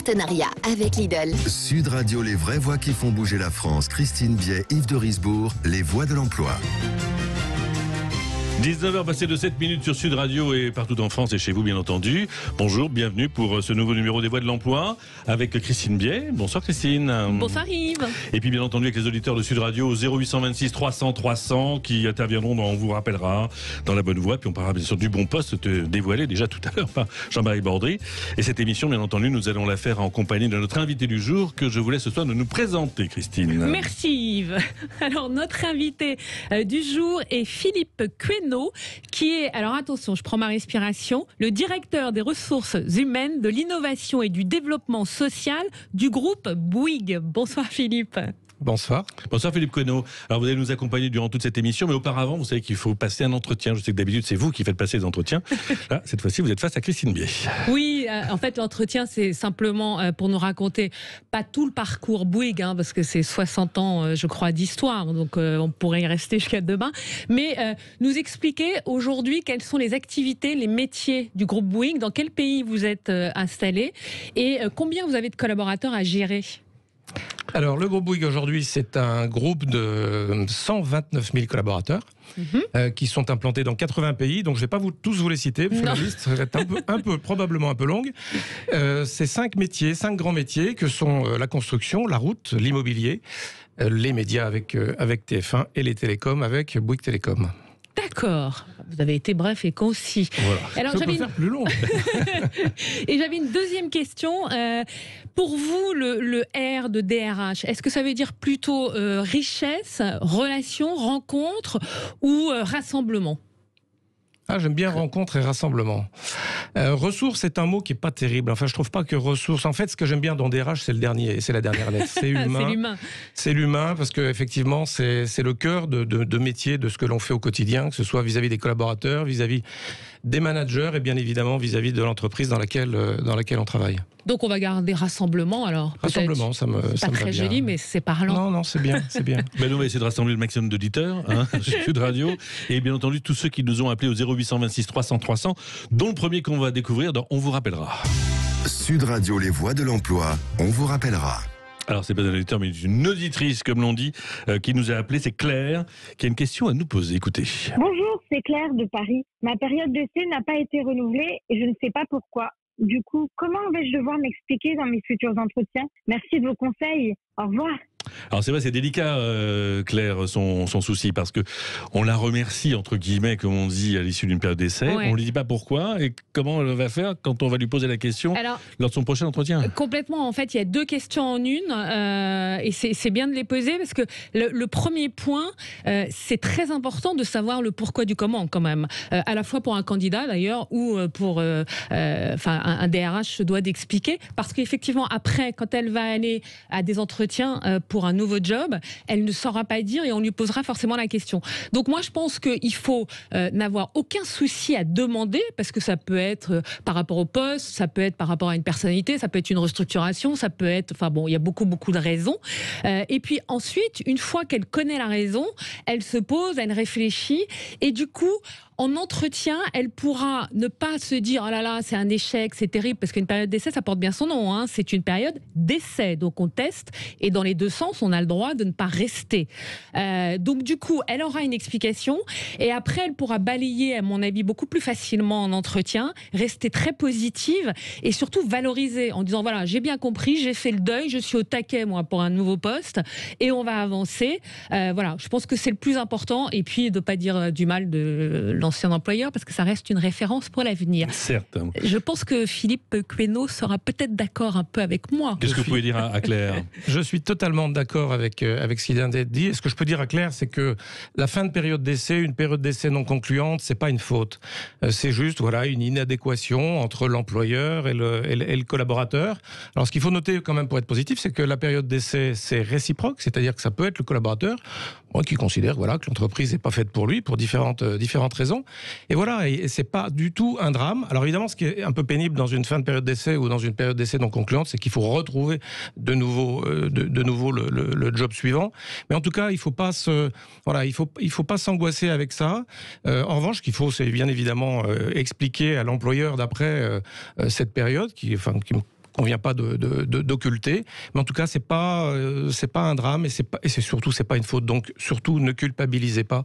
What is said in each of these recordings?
partenariat avec Lidl. Sud Radio, les vraies voix qui font bouger la France. Christine Biet, Yves de Risbourg, les voix de l'emploi. 19h passées de 7 minutes sur Sud Radio et partout en France et chez vous bien entendu. Bonjour, bienvenue pour ce nouveau numéro des Voix de l'Emploi avec Christine Biet. Bonsoir Christine. Bonsoir Yves. Et puis bien entendu avec les auditeurs de Sud Radio au 0826 300 300 qui interviendront dans On vous rappellera dans la bonne voie. Puis on parlera bien sûr du bon poste te dévoilé déjà tout à l'heure par Jean-Marie Bordry. Et cette émission bien entendu nous allons la faire en compagnie de notre invité du jour que je vous laisse ce soir de nous présenter Christine. Merci Yves. Alors notre invité du jour est Philippe Queneau qui est, alors attention, je prends ma respiration, le directeur des ressources humaines, de l'innovation et du développement social du groupe Bouygues. Bonsoir Philippe. Bonsoir. Bonsoir Philippe Queneau. Alors vous allez nous accompagner durant toute cette émission, mais auparavant, vous savez qu'il faut passer un entretien. Je sais que d'habitude, c'est vous qui faites passer les entretiens. Là, cette fois-ci, vous êtes face à Christine Biet. Oui, en fait, l'entretien, c'est simplement pour nous raconter, pas tout le parcours Bouygues, parce que c'est 60 ans, je crois, d'histoire, donc on pourrait y rester jusqu'à demain, mais nous expliquer aujourd'hui quelles sont les activités, les métiers du groupe Bouygues, dans quel pays vous êtes installé et combien vous avez de collaborateurs à gérer. Alors, le groupe Bouygues aujourd'hui, c'est un groupe de 129 000 collaborateurs qui sont implantés dans 80 pays. Donc, je ne vais pas tous vous les citer, parce que la liste va être probablement un peu longue. C'est 5 grands métiers que sont la construction, la route, l'immobilier, les médias avec TF1 et les télécoms avec Bouygues Télécom. D'accord, vous avez été bref et concis. Voilà. Alors, je peux faire plus long. Et j'avais une deuxième question. Pour vous, le R de DRH, est-ce que ça veut dire plutôt richesse, relation, rencontre ou rassemblement ? J'aime bien rencontre et rassemblement. Ressources, c'est un mot qui est pas terrible. Enfin, je trouve pas que ressources. En fait, ce que j'aime bien dans DRH, c'est la dernière lettre. C'est humain. C'est l'humain, parce que effectivement, c'est le cœur de métier de ce que l'on fait au quotidien, que ce soit vis-à-vis des collaborateurs, vis-à-vis des managers et bien évidemment vis-à-vis de l'entreprise dans laquelle on travaille. Donc on va garder rassemblement alors. Rassemblement, ça me pas très joli, mais c'est parlant. Non, c'est bien. Ben nous, on va essayer de rassembler le maximum d'auditeurs sur Sud Radio et bien entendu tous ceux qui nous ont appelés au 0826 300 300, dont le premier qu'on va découvrir dans On vous rappellera. Sud Radio, les voix de l'emploi, on vous rappellera. Alors, c'est pas un auditeur, mais une auditrice, comme l'on dit, qui nous a appelé. C'est Claire, qui a une question à nous poser. Écoutez. Bonjour, c'est Claire de Paris. Ma période d'essai n'a pas été renouvelée et je ne sais pas pourquoi. Du coup, comment vais-je devoir m'expliquer dans mes futurs entretiens ? Merci de vos conseils. Au revoir. Alors c'est vrai, c'est délicat, Claire, son souci, parce que on la remercie, entre guillemets, comme on dit, à l'issue d'une période d'essai. Ouais. On ne lui dit pas pourquoi et comment elle va faire quand on va lui poser la question lors de son prochain entretien. Complètement, en fait, il y a 2 questions en une et c'est bien de les poser parce que le premier point, c'est très important de savoir le pourquoi du comment quand même, à la fois pour un candidat d'ailleurs ou pour un DRH se doit d'expliquer, parce qu'effectivement après, quand elle va aller à des entretiens pour un nouveau job, elle ne saura pas dire et on lui posera forcément la question. Donc moi je pense qu'il faut n'avoir aucun souci à demander, parce que ça peut être par rapport au poste, ça peut être par rapport à une personnalité, ça peut être une restructuration, ça peut être, il y a beaucoup de raisons. Et puis ensuite, une fois qu'elle connaît la raison, elle se pose, elle réfléchit et du coup, en entretien, elle pourra ne pas se dire « Oh là là, c'est un échec, c'est terrible », parce qu'une période d'essai, ça porte bien son nom, c'est une période d'essai, donc on teste, et dans les 2 sens, on a le droit de ne pas rester. Donc du coup, elle aura une explication, et après, elle pourra balayer, à mon avis, beaucoup plus facilement en entretien, rester très positive, et surtout valoriser, en disant « Voilà, j'ai bien compris, j'ai fait le deuil, je suis au taquet, moi, pour un nouveau poste, et on va avancer. » Voilà, je pense que c'est le plus important, et puis de ne pas dire du mal de l'ancien employeur, parce que ça reste une référence pour l'avenir. Certes. Je pense que Philippe Queneau sera peut-être d'accord un peu avec moi. Qu'est-ce que vous pouvez dire à Claire ? Je suis totalement d'accord avec ce qui vient d'être dit. Et ce que je peux dire à Claire, c'est que la fin de période d'essai, une période d'essai non concluante, c'est pas une faute. C'est juste une inadéquation entre l'employeur et le collaborateur. Alors ce qu'il faut noter quand même pour être positif, c'est que la période d'essai, c'est réciproque, c'est-à-dire que ça peut être le collaborateur qui considère que l'entreprise n'est pas faite pour lui pour différentes raisons. Et c'est pas du tout un drame. Alors évidemment, ce qui est un peu pénible dans une fin de période d'essai ou dans une période d'essai non concluante, c'est qu'il faut retrouver de nouveau le job suivant. Mais en tout cas, il faut pas s'angoisser avec ça. En revanche, ce qu'il faut, c'est bien évidemment expliquer à l'employeur d'après cette période qui convient pas d'occulter. Mais en tout cas, c'est pas un drame et c'est surtout c'est pas une faute. Donc surtout ne culpabilisez pas.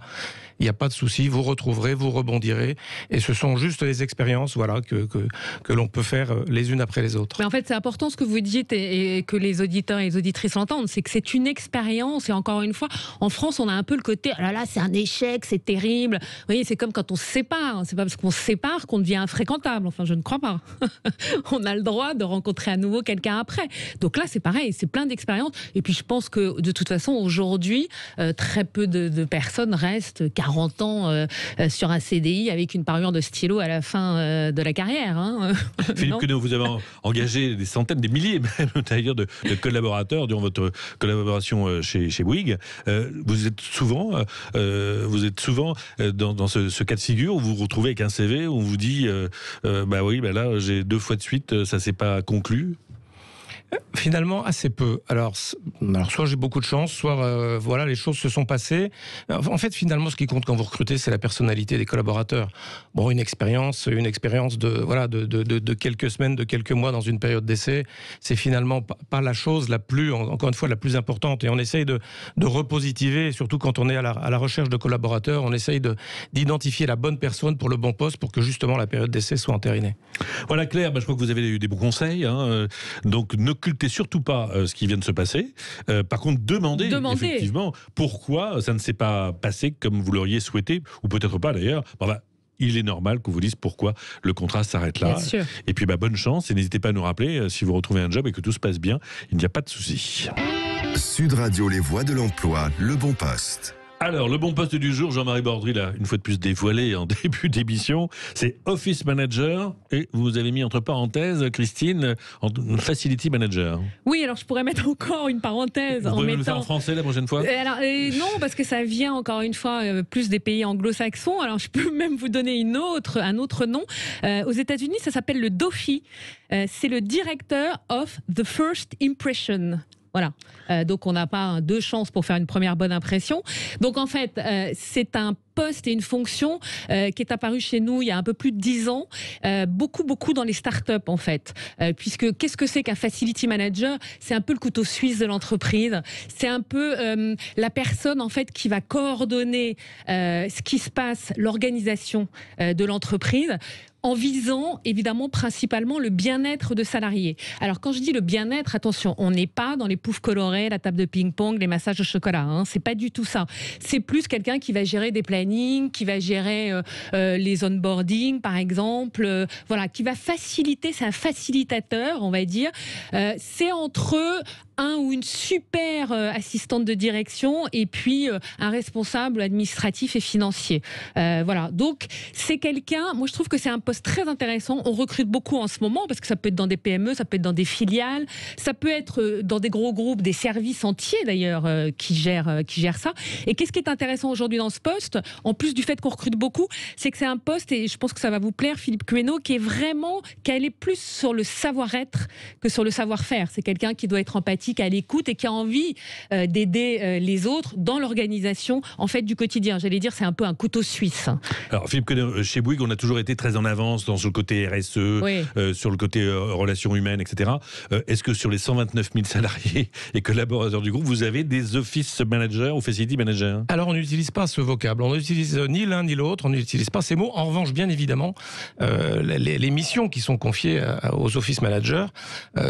Il n'y a pas de souci. Vous retrouverez, vous rebondirez. Et ce sont juste les expériences, voilà, que l'on peut faire les unes après les autres. Mais en fait, c'est important ce que vous dites et que les auditeurs et les auditrices l'entendent, c'est que c'est une expérience. Et encore une fois, en France, on a un peu le côté ah là, c'est un échec, c'est terrible. Vous voyez, c'est comme quand on se sépare. C'est pas parce qu'on se sépare qu'on devient infréquentable. Enfin, je ne crois pas. On a le droit de rencontrer à nouveau quelqu'un après. Donc là, c'est pareil, c'est plein d'expériences. Et puis, je pense que de toute façon, aujourd'hui, très peu de personnes restent 40 ans sur un CDI avec une parure de stylo à la fin de la carrière. Hein. Philippe Queneau, vous avez engagé des centaines, des milliers même d'ailleurs de collaborateurs durant votre collaboration chez Bouygues. Vous êtes souvent dans ce cas de figure où vous vous retrouvez avec un CV où on vous dit bah oui, bah là j'ai 2 fois de suite, ça s'est pas conclu. Finalement, assez peu. Alors soit j'ai beaucoup de chance, soit voilà, les choses se sont passées. En fait, finalement, ce qui compte quand vous recrutez, c'est la personnalité des collaborateurs. Bon, une expérience de quelques semaines, de quelques mois dans une période d'essai, c'est finalement pas la chose encore une fois, la plus importante. Et on essaye de repositiver, surtout quand on est à la recherche de collaborateurs, on essaye d'identifier la bonne personne pour le bon poste pour que justement la période d'essai soit entérinée. Voilà, Claire, je crois que vous avez eu des bons conseils. Donc, n'occultez surtout pas ce qui vient de se passer. Par contre, demandez effectivement pourquoi ça ne s'est pas passé comme vous l'auriez souhaité, ou peut-être pas d'ailleurs. Il est normal qu'on vous dise pourquoi le contrat s'arrête là. Et puis bonne chance et n'hésitez pas à nous rappeler si vous retrouvez un job et que tout se passe bien, il n'y a pas de souci. Sud Radio, les voix de l'emploi, le bon poste. Alors, le bon poste du jour, Jean-Marie Bordry l'a une fois de plus dévoilé en début d'émission, c'est Office Manager, et vous avez mis entre parenthèses, Christine, en Facility Manager. Oui, alors je pourrais mettre encore une parenthèse. Vous pouvez le faire en français la prochaine fois ? Non, parce que ça vient encore une fois plus des pays anglo-saxons, alors je peux même vous donner un autre nom. Aux États-Unis, ça s'appelle le DOFI, c'est le Director of the First Impression. Voilà, donc on n'a pas 2 chances pour faire une première bonne impression. Donc en fait, c'est un poste et une fonction qui est apparue chez nous il y a un peu plus de 10 ans, beaucoup dans les startups en fait, puisque qu'est-ce que c'est qu'un facility manager ? C'est un peu le couteau suisse de l'entreprise, c'est un peu la personne en fait qui va coordonner ce qui se passe, l'organisation de l'entreprise, en visant évidemment principalement le bien-être de salariés. Alors quand je dis le bien-être, attention, on n'est pas dans les poufs colorés, la table de ping-pong, les massages au chocolat, hein, c'est pas du tout ça. C'est plus quelqu'un qui va gérer des plannings, qui va gérer les onboarding par exemple, voilà, qui va faciliter, c'est un facilitateur on va dire, c'est entre un ou une super assistante de direction et puis un responsable administratif et financier. Voilà, donc c'est quelqu'un, moi je trouve que c'est un poste très intéressant, on recrute beaucoup en ce moment parce que ça peut être dans des PME, ça peut être dans des filiales, ça peut être dans des gros groupes, des services entiers d'ailleurs qui gèrent ça. Et qu'est-ce qui est intéressant aujourd'hui dans ce poste, en plus du fait qu'on recrute beaucoup, c'est que c'est un poste, et je pense que ça va vous plaire Philippe Queneau, qui est vraiment calé plus sur le savoir-être que sur le savoir-faire. C'est quelqu'un qui doit être empathique, à l'écoute et qui a envie d'aider les autres dans l'organisation en fait du quotidien. J'allais dire, c'est un peu un couteau suisse. Alors Philippe Queneau, chez Bouygues, on a toujours été très en avance dans le côté RSE, oui. Sur le côté relations humaines, etc. Est-ce que sur les 129 000 salariés et collaborateurs du groupe, vous avez des office managers ou facility managers ? Alors on n'utilise pas ce vocable, on n'utilise ni l'un ni l'autre, on n'utilise pas ces mots. En revanche, bien évidemment, les missions qui sont confiées aux office managers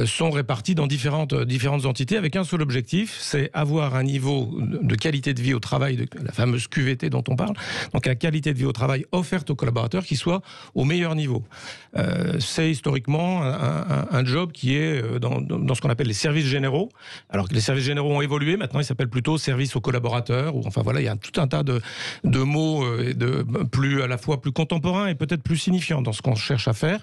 sont réparties dans différentes entités avec un seul objectif, c'est avoir un niveau de qualité de vie au travail, la fameuse QVT dont on parle, donc la qualité de vie au travail offerte aux collaborateurs qui soit au meilleur niveau. C'est historiquement un job qui est dans ce qu'on appelle les services généraux, alors que les services généraux ont évolué, maintenant ils s'appellent plutôt services aux collaborateurs, ou enfin voilà, il y a tout un tas de mots à la fois plus contemporains et peut-être plus signifiants dans ce qu'on cherche à faire.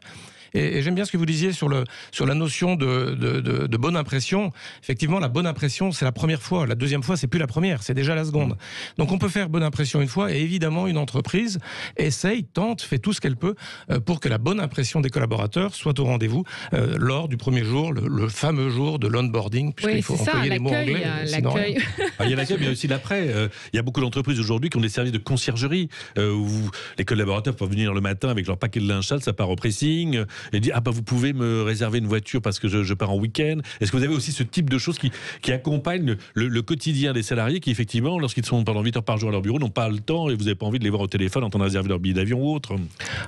Et j'aime bien ce que vous disiez sur la notion de bonne impression. Effectivement, la bonne impression, c'est la première fois. La deuxième fois, c'est plus la première, c'est déjà la seconde. Donc on peut faire bonne impression une fois, et évidemment, une entreprise tente, fait tout ce qu'elle peut pour que la bonne impression des collaborateurs soit au rendez-vous lors du premier jour, le fameux jour de l'onboarding, puisqu'il faut employer les mots anglais. L'accueil. Il y a l'accueil, mais il y a aussi l'après. Il y a beaucoup d'entreprises aujourd'hui qui ont des services de conciergerie où les collaborateurs peuvent venir le matin avec leur paquet de linge sale, ça part au pressing. et dit vous pouvez me réserver une voiture parce que je pars en week-end. Est-ce que vous avez aussi ce type de choses qui accompagnent le quotidien des salariés qui effectivement, lorsqu'ils sont pendant 8 heures par jour à leur bureau, n'ont pas le temps et vous n'avez pas envie de les voir au téléphone en train de réserver leur billet d'avion ou autre?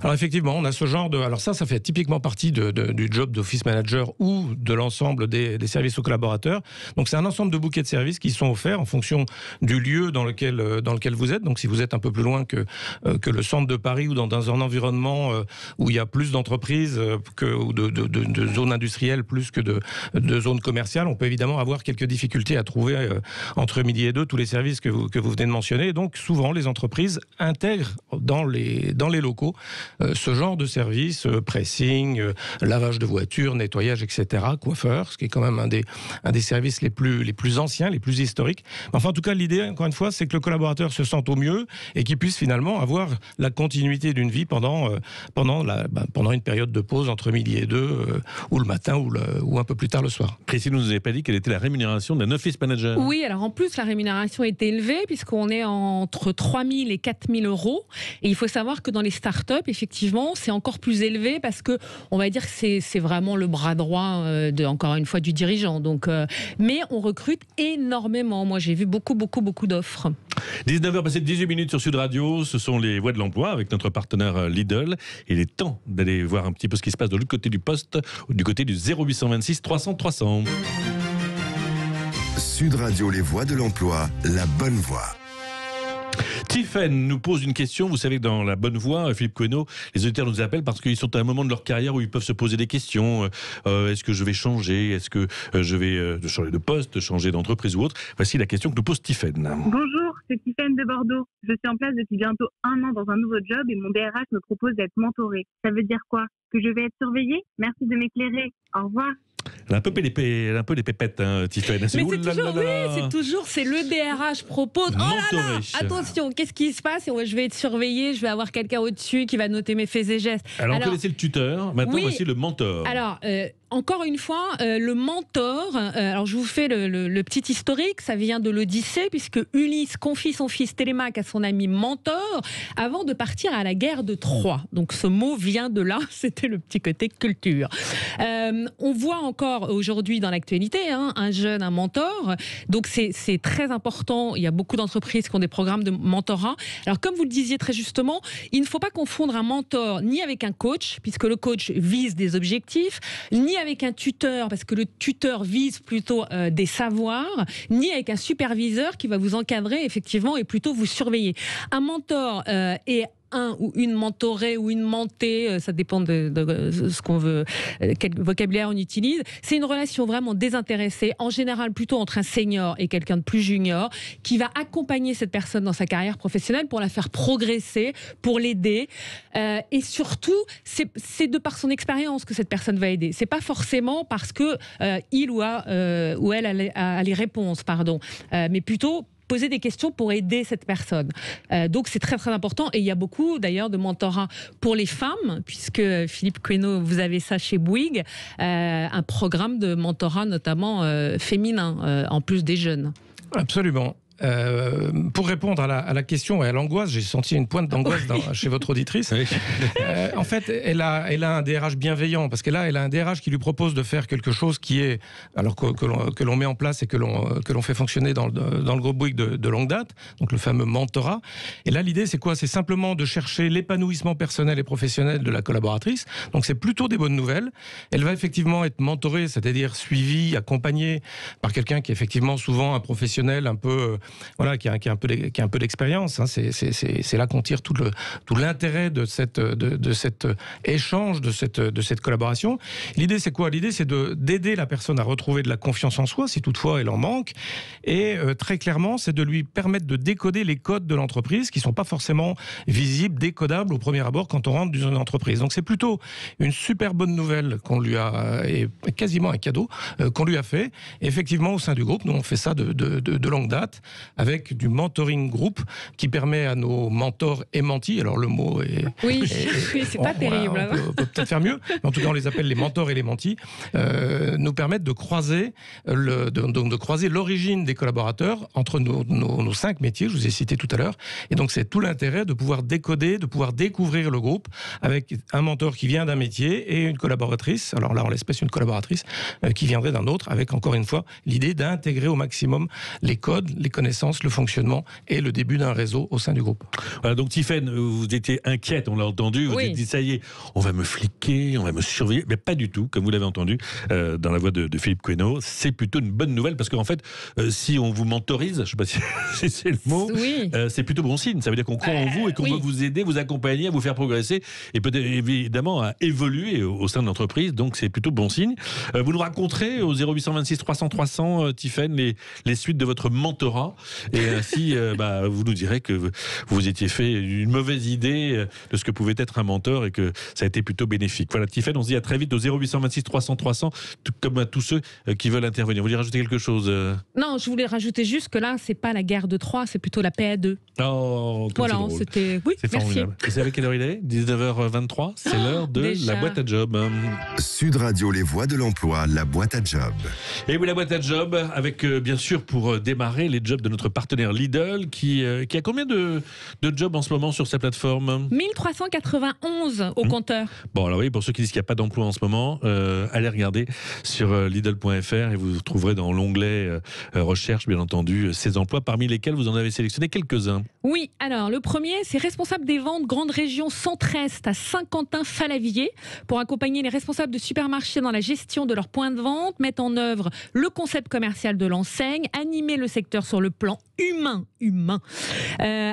Alors effectivement, on a ce genre de... Alors ça fait typiquement partie du job d'office manager ou de l'ensemble des services aux collaborateurs. Donc c'est un ensemble de bouquets de services qui sont offerts en fonction du lieu dans lequel vous êtes. Donc si vous êtes un peu plus loin que le centre de Paris ou dans un environnement où il y a plus d'entreprises ou de zones industrielles plus que de zones commerciales, on peut évidemment avoir quelques difficultés à trouver entre midi et 2 tous les services que vous venez de mentionner. Donc souvent les entreprises intègrent dans les locaux ce genre de services, pressing, lavage de voitures, nettoyage, etc., coiffeur, ce qui est quand même un des services les plus anciens, les plus historiques. Enfin, en tout cas, l'idée, encore une fois, c'est que le collaborateur se sente au mieux et qu'il puisse finalement avoir la continuité d'une vie pendant une période de pause entre midi et 2, ou le matin, ou un peu plus tard le soir. Christine, vous nous avez pas dit quelle était la rémunération d'un office manager? Oui, alors en plus, la rémunération est élevée puisqu'on est entre 3 000 et 4 000 euros. Et il faut savoir que dans les startups, effectivement, c'est encore plus élevé parce que on va dire que c'est vraiment le bras droit encore une fois du dirigeant. Donc, mais on recrute énormément. Moi, j'ai vu beaucoup d'offres. 19h passé de 18 minutes sur Sud Radio, ce sont les voies de l'emploi avec notre partenaire Lidl. Il est temps d'aller voir un petit peu ce qui se passe de l'autre côté du poste, du côté du 0826 300 300. Sud Radio, les voies de l'emploi, la bonne voie. Tiffen nous pose une question. Vous savez que dans la bonne voie, Philippe Queneau, les auditeurs nous appellent parce qu'ils sont à un moment de leur carrière où ils peuvent se poser des questions. Est-ce que je vais changer? Est-ce que je vais changer de poste, changer d'entreprise ou autre? Voici la question que nous pose Tiffen. Bonjour, c'est Tiffen de Bordeaux. Je suis en place depuis bientôt 1 an dans un nouveau job et mon DRH me propose d'être mentorée. Ça veut dire quoi? Que je vais être surveillée? Merci de m'éclairer. Au revoir. Elle a un peu les pépettes, hein, Tiffen. Mais c'est le DRH propose. Oh là là, attention, qu'est-ce qui se passe? Je vais être surveillée, je vais avoir quelqu'un au-dessus qui va noter mes faits et gestes. Alors on connaissait le tuteur, maintenant voici le mentor. Alors, encore une fois, le mentor, alors je vous fais le petit historique, ça vient de l'Odyssée, puisque Ulysse confie son fils Télémaque à son ami mentor avant de partir à la guerre de Troie. Donc ce mot vient de là, c'était le petit côté culture. On voit encore aujourd'hui dans l'actualité un jeune, un mentor, donc c'est très important, il y a beaucoup d'entreprises qui ont des programmes de mentorat. Alors comme vous le disiez très justement, il ne faut pas confondre un mentor ni avec un coach, puisque le coach vise des objectifs, ni avec un tuteur, parce que le tuteur vise plutôt des savoirs, ni avec un superviseur qui va vous encadrer effectivement et plutôt vous surveiller. Un mentor est un ou une mentorée ou une mentée, ça dépend de ce qu'on veut, quel vocabulaire on utilise. C'est une relation vraiment désintéressée, en général plutôt entre un senior et quelqu'un de plus junior, qui va accompagner cette personne dans sa carrière professionnelle pour la faire progresser, pour l'aider. Et surtout, c'est de par son expérience que cette personne va aider. C'est pas forcément parce que il ou elle a les réponses, mais plutôt poser des questions pour aider cette personne. Donc c'est très très important et il y a beaucoup d'ailleurs de mentorat pour les femmes, puisque Philippe Queneau, vous avez ça chez Bouygues, un programme de mentorat notamment féminin, en plus des jeunes. Absolument. Pour répondre à la question et à l'angoisse, j'ai senti une pointe d'angoisse chez votre auditrice. Oui. En fait, elle a un DRH bienveillant, parce qu'elle a un DRH qui lui propose de faire quelque chose qui est, alors que l'on met en place et que l'on fait fonctionner dans le groupe Bouygues de longue date, donc le fameux mentorat. Et là, l'idée, c'est quoi? C'est simplement de chercher l'épanouissement personnel et professionnel de la collaboratrice. Donc, c'est plutôt des bonnes nouvelles. Elle va effectivement être mentorée, c'est-à-dire suivie, accompagnée par quelqu'un qui est effectivement souvent un professionnel un peu qui a un peu d'expérience. C'est là qu'on tire tout l'intérêt de cet échange, de cette collaboration. L'idée, c'est quoi? L'idée, c'est d'aider la personne à retrouver de la confiance en soi, si toutefois elle en manque. Et très clairement, c'est de lui permettre de décoder les codes de l'entreprise qui ne sont pas forcément visibles, décodables au premier abord quand on rentre dans une entreprise. Donc c'est plutôt une super bonne nouvelle qu'on lui a, et quasiment un cadeau qu'on lui a fait. Et effectivement, au sein du groupe, nous on fait ça de longue date. avec du mentoring groupe qui permet à nos mentors et mentis, alors le mot est... Oui, c'est pas terrible. On peut peut-être faire mieux, mais en tout cas on les appelle les mentors et les mentis, nous permettent de croiser l'origine des collaborateurs entre nos 5 métiers, je vous ai cité tout à l'heure, et donc c'est tout l'intérêt de pouvoir décoder, de pouvoir découvrir le groupe avec un mentor qui vient d'un métier et une collaboratrice, alors là en l'espèce une collaboratrice qui viendrait d'un autre, avec encore une fois l'idée d'intégrer au maximum les codes, les connaissances, le fonctionnement et le début d'un réseau au sein du groupe. Voilà, donc Tiffaine, vous étiez inquiète, on l'a entendu, vous avez dit ça y est, on va me fliquer, on va me surveiller, mais pas du tout, comme vous l'avez entendu dans la voix de Philippe Queneau, c'est plutôt une bonne nouvelle parce qu'en fait, si on vous mentorise, je ne sais pas si c'est le mot, c'est plutôt bon signe, ça veut dire qu'on croit en vous et qu'on veut vous aider, vous accompagner, à vous faire progresser et peut-être évidemment à évoluer au sein de l'entreprise, donc c'est plutôt bon signe. Vous nous raconterez au 0826 300 300, Tiffaine, les suites de votre mentorat et ainsi vous nous direz que vous étiez fait une mauvaise idée de ce que pouvait être un mentor et que ça a été plutôt bénéfique. Voilà, Tiffaine, on se dit à très vite au 0826 300 300, tout comme à tous ceux qui veulent intervenir. Vous voulez rajouter quelque chose Non, je voulais rajouter juste que là, c'est pas la guerre de Troie, c'est plutôt la paix à 2. Oh, voilà, c'était... Oui, c'est formidable. Et c'est avec quelle heure il est 19h23, c'est l'heure de déjà. la boîte à job. Sud Radio, les voix de l'emploi, la boîte à job. Et oui, la boîte à job, avec bien sûr pour démarrer les jobs de notre partenaire Lidl, qui a combien de jobs en ce moment sur sa plateforme 1391 au compteur. Bon, alors oui, pour ceux qui disent qu'il n'y a pas d'emploi en ce moment, allez regarder sur Lidl.fr et vous trouverez dans l'onglet recherche, bien entendu, ces emplois, parmi lesquels vous en avez sélectionné quelques-uns. Oui, alors le premier, c'est responsable des ventes grande région Centre-Est à Saint-Quentin-Falavier pour accompagner les responsables de supermarchés dans la gestion de leurs points de vente, mettre en œuvre le concept commercial de l'enseigne, animer le secteur sur le plan humain,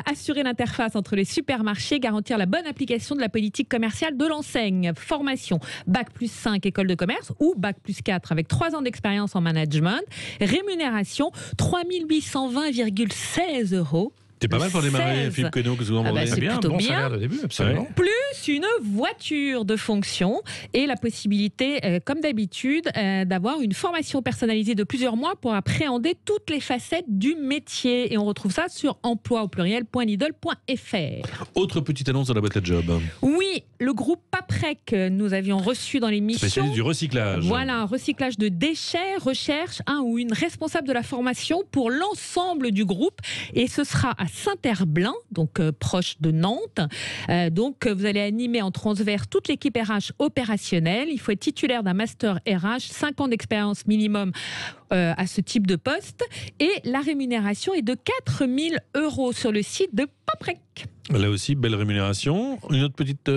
assurer l'interface entre les supermarchés, garantir la bonne application de la politique commerciale de l'enseigne. Formation, Bac+5 école de commerce ou Bac+4 avec 3 ans d'expérience en management. Rémunération, 3 820,16 €. C'est pas mal pour démarrer, Philippe Queneau, que vous en demandez. C'est plutôt bon bien. Salaire de début, absolument. Ouais. Plus une voiture de fonction et la possibilité, comme d'habitude, d'avoir une formation personnalisée de plusieurs mois pour appréhender toutes les facettes du métier. Et on retrouve ça sur emploi.lidl.fr. Autre petite annonce dans la boîte à job. Oui, le groupe Paprec que nous avions reçu dans l'émission. Spécialiste du recyclage. Voilà, un recyclage de déchets, recherche un ou une responsable de la formation pour l'ensemble du groupe. Et ce sera à Saint-Herblain, donc proche de Nantes. Donc vous allez animer en transverse toute l'équipe RH opérationnelle. Il faut être titulaire d'un master RH, 5 ans d'expérience minimum à ce type de poste. Et la rémunération est de 4 000 € sur le site de Paprec. Là aussi, belle rémunération. Une autre petite...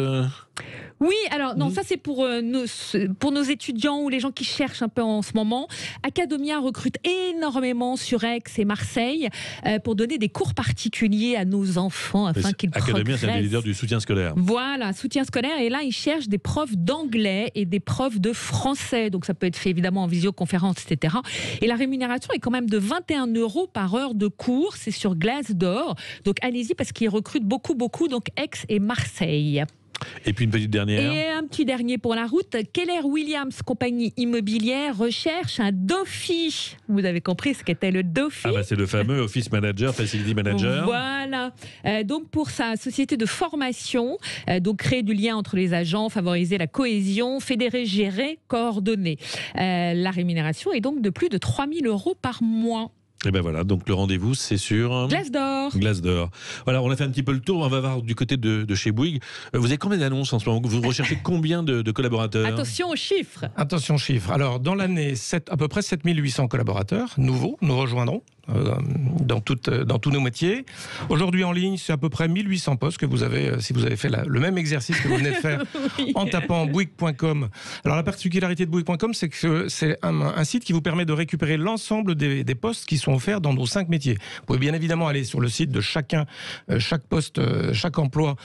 Oui, alors non, ça c'est pour nos étudiants ou les gens qui cherchent un peu en ce moment. Academia recrute énormément sur Aix et Marseille pour donner des cours particuliers à nos enfants afin qu'ils progressent. Academia, c'est un des leaders du soutien scolaire. Voilà, soutien scolaire. Et là, ils cherchent des profs d'anglais et des profs de français. Donc ça peut être fait évidemment en visioconférence, etc. Et la rémunération est quand même de 21 € par heure de cours. C'est sur Glassdoor. Donc allez-y parce qu'ils recrutent beaucoup, donc Aix et Marseille. Et puis une petite dernière. Et un petit dernier pour la route. Keller Williams, compagnie immobilière, recherche un DOFI. Vous avez compris ce qu'était le DOFI ? C'est le fameux Office Manager, Facility Manager. Voilà. Donc pour sa société de formation, donc créer du lien entre les agents, favoriser la cohésion, fédérer, gérer, coordonner. La rémunération est donc de plus de 3 000 € par mois. Et ben voilà, donc le rendez-vous, c'est sur... Glassdoor. Voilà, on a fait un petit peu le tour, on va voir du côté de chez Bouygues. Vous avez combien d'annonces en ce moment ? Vous recherchez combien de collaborateurs ? Attention aux chiffres. Attention aux chiffres. Alors, dans l'année, à peu près 7 800 collaborateurs nouveaux nous rejoindront dans tous nos métiers. Aujourd'hui en ligne, c'est à peu près 1800 postes que vous avez, si vous avez fait le même exercice que vous venez de faire en tapant Bouygues.com. Alors la particularité de Bouygues.com, c'est que c'est un site qui vous permet de récupérer l'ensemble des postes qui sont offerts dans nos 5 métiers. Vous pouvez bien évidemment aller sur le site de chacun, chaque poste, chaque emploi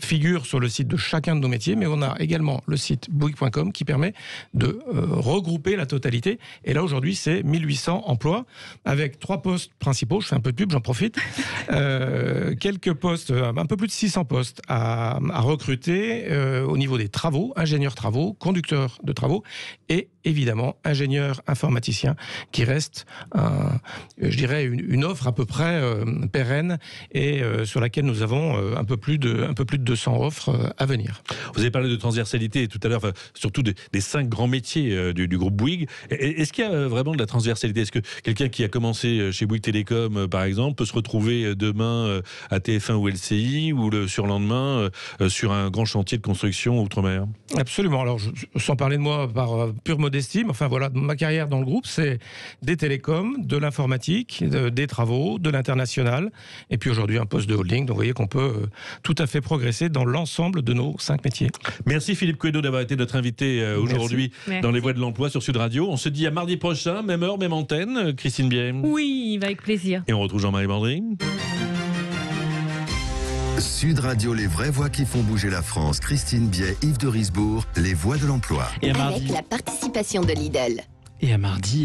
figure sur le site de chacun de nos métiers, mais on a également le site Bouygues.com qui permet de regrouper la totalité. Et là aujourd'hui, c'est 1800 emplois avec 3 postes principaux, je fais un peu de pub, j'en profite. Quelques postes, un peu plus de 600 postes à recruter au niveau des travaux, ingénieurs travaux, conducteurs de travaux et évidemment ingénieur informaticien qui reste je dirais une offre à peu près pérenne et sur laquelle nous avons un peu plus de 200 offres à venir. Vous avez parlé de transversalité tout à l'heure, surtout des 5 grands métiers du groupe Bouygues. Est-ce qu'il y a vraiment de la transversalité? Est-ce que quelqu'un qui a commencé chez Bouygues Télécom, par exemple, peut se retrouver demain à TF1 ou LCI ou le surlendemain sur un grand chantier de construction outre-mer? Absolument. Alors, sans parler de moi par pure modestie, mais enfin voilà, ma carrière dans le groupe, c'est des télécoms, de l'informatique, des travaux, de l'international, et puis aujourd'hui un poste de holding. Donc vous voyez qu'on peut tout à fait progresser dans l'ensemble de nos 5 métiers. Merci Philippe Couesneau d'avoir été notre invité aujourd'hui dans Les Voix de l'Emploi sur Sud Radio. On se dit à mardi prochain, même heure, même antenne. Christine Biet. Oui, avec plaisir. Et on retrouve Jean-Marie Baldry. Sud Radio, les vraies voix qui font bouger la France. Christine Biet, Yves de Risbourg, les voix de l'emploi. Avec la participation de Lidl. Et à mardi.